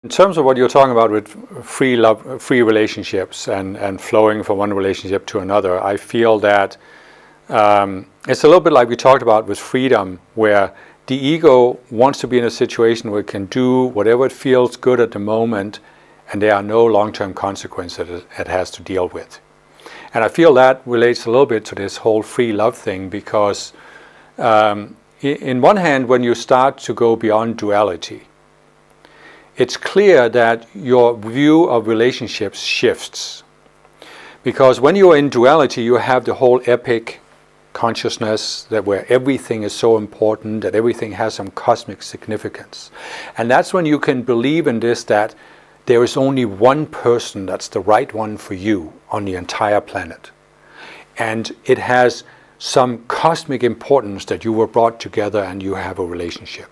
In terms of what you're talking about with free love, free relationships and flowing from one relationship to another, I feel that it's a little bit like we talked about with freedom, where the ego wants to be in a situation where it can do whatever it feels good at the moment, and there are no long-term consequences it has to deal with. And I feel that relates a little bit to this whole free love thing, because in one hand, when you start to go beyond duality, it's clear that your view of relationships shifts. Because when you're in duality, you have the whole epic consciousness that where everything is so important, that everything has some cosmic significance. And that's when you can believe in this, that there is only one person that's the right one for you on the entire planet. And it has some cosmic importance that you were brought together and you have a relationship.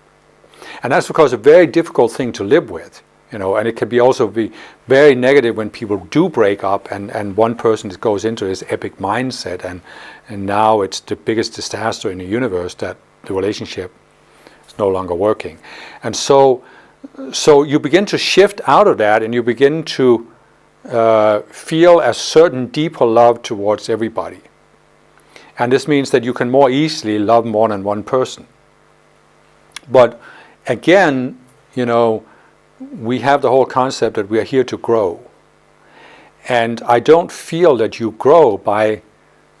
And that's, of course, a very difficult thing to live with, and it can be also be very negative when people do break up and one person goes into this epic mindset and now it's the biggest disaster in the universe that the relationship is no longer working. And so you begin to shift out of that, and you begin to feel a certain deeper love towards everybody. And this means that you can more easily love more than one person. But again, we have the whole concept that we are here to grow. And I don't feel that you grow by,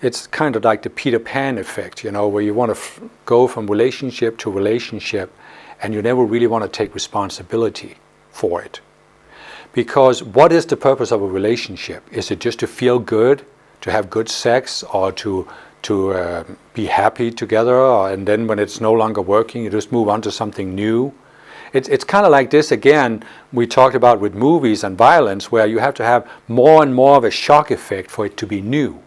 it's kind of like the Peter Pan effect, where you want to go from relationship to relationship and you never really want to take responsibility for it. Because what is the purpose of a relationship? Is it just to feel good, to have good sex, or to be happy together, and then when it's no longer working, you just move on to something new? It's kind of like this again, we talked about with movies and violence, where you have to have more and more of a shock effect for it to be new.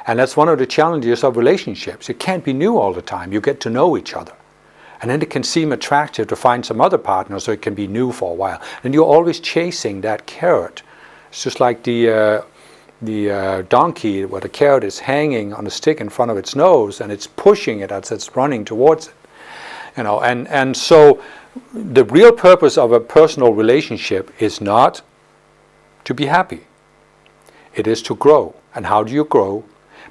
And that's one of the challenges of relationships. It can't be new all the time. You get to know each other. And then it can seem attractive to find some other partner, so it can be new for a while. And you're always chasing that carrot. It's just like the donkey, where the carrot is hanging on a stick in front of its nose, and it's pushing it as it's running towards it. And so the real purpose of a personal relationship is not to be happy. It is to grow. And how do you grow?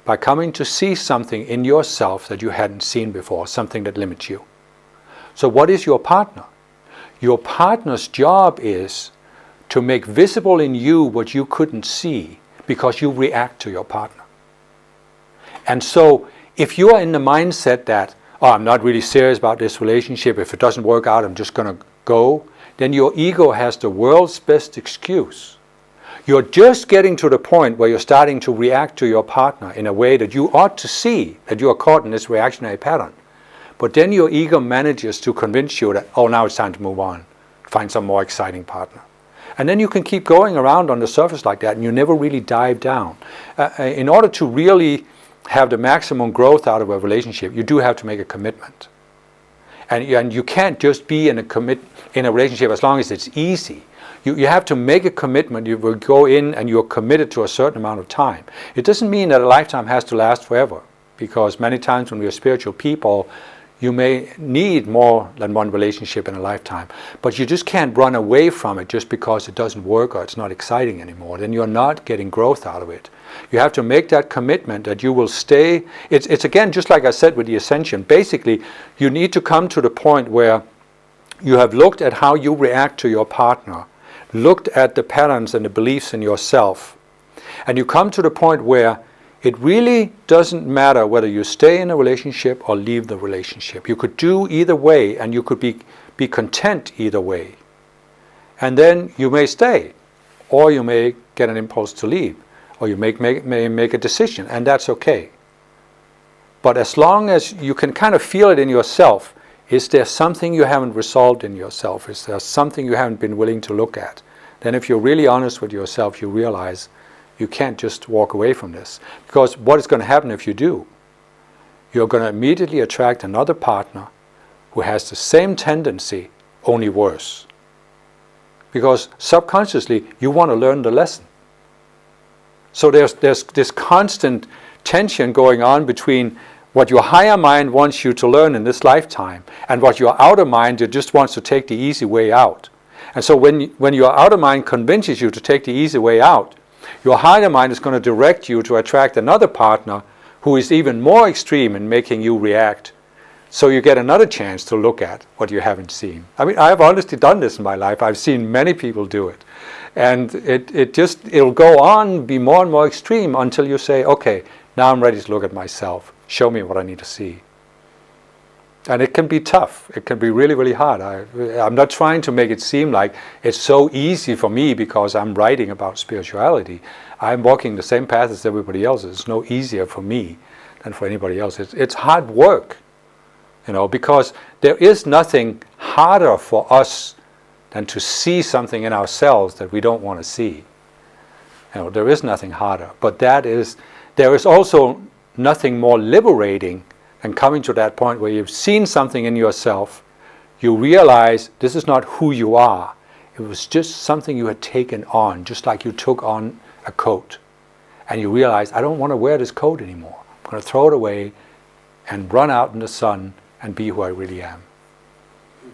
By coming to see something in yourself that you hadn't seen before, something that limits you. So what is your partner? Your partner's job is to make visible in you what you couldn't see, because you react to your partner. And so if you are in the mindset that, I'm not really serious about this relationship, if it doesn't work out, I'm just going to go, then your ego has the world's best excuse. You're just getting to the point where you're starting to react to your partner in a way that you ought to see that you are caught in this reactionary pattern. But then your ego manages to convince you that, now it's time to move on, find some more exciting partner. And then you can keep going around on the surface like that, and you never really dive down. In order to really have the maximum growth out of a relationship, you do have to make a commitment. And you can't just be in a relationship as long as it's easy. You have to make a commitment. You will go in and you're committed to a certain amount of time. It doesn't mean that a lifetime has to last forever, because many times when we are spiritual people, you may need more than one relationship in a lifetime, but you just can't run away from it just because it doesn't work or it's not exciting anymore. Then you're not getting growth out of it. You have to make that commitment that you will stay. It's again, just like I said with the ascension, basically you need to come to the point where you have looked at how you react to your partner, looked at the patterns and the beliefs in yourself, and you come to the point where it really doesn't matter whether you stay in a relationship or leave the relationship. You could do either way, and you could be content either way. And then you may stay, or you may get an impulse to leave, or you may make a decision, and that's okay. But as long as you can kind of feel it in yourself, is there something you haven't resolved in yourself? Is there something you haven't been willing to look at? Then if you're really honest with yourself, you realize you can't just walk away from this. Because what is going to happen if you do? You're going to immediately attract another partner who has the same tendency, only worse. Because subconsciously, you want to learn the lesson. So there's this constant tension going on between what your higher mind wants you to learn in this lifetime and what your outer mind just wants to take the easy way out. And so when your outer mind convinces you to take the easy way out, your higher mind is going to direct you to attract another partner who is even more extreme in making you react. So you get another chance to look at what you haven't seen. I mean, I've honestly done this in my life. I've seen many people do it. And it'll go on, be more and more extreme until you say, okay, now I'm ready to look at myself. Show me what I need to see. And it can be tough. It can be really, really hard. I'm not trying to make it seem like it's so easy for me because I'm writing about spirituality. I'm walking the same path as everybody else. It's no easier for me than for anybody else. It's hard work, because there is nothing harder for us than to see something in ourselves that we don't want to see. There is nothing harder. But there is also nothing more liberating and coming to that point where you've seen something in yourself, you realize this is not who you are. It was just something you had taken on, just like you took on a coat. And you realize, I don't want to wear this coat anymore. I'm going to throw it away and run out in the sun and be who I really am.